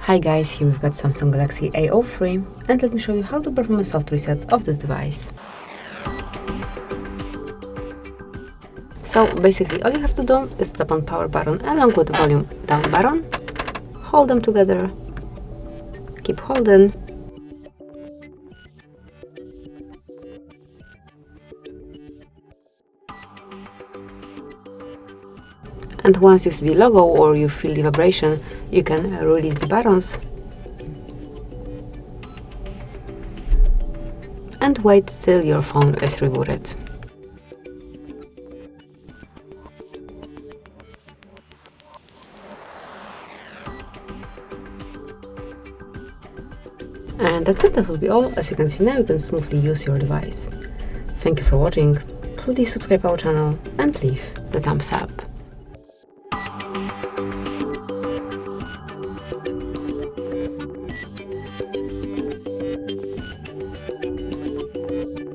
Hi guys, here we've got Samsung Galaxy A03 and let me show you how to perform a soft reset of this device. So basically all you have to do is tap on power button along with the volume down button, hold them together, keep holding, and once you see the logo or you feel the vibration, you can release the buttons and wait till your phone is rebooted. And that's it, that will be all. As you can see now, you can smoothly use your device. Thank you for watching, please subscribe our channel and leave the thumbs up.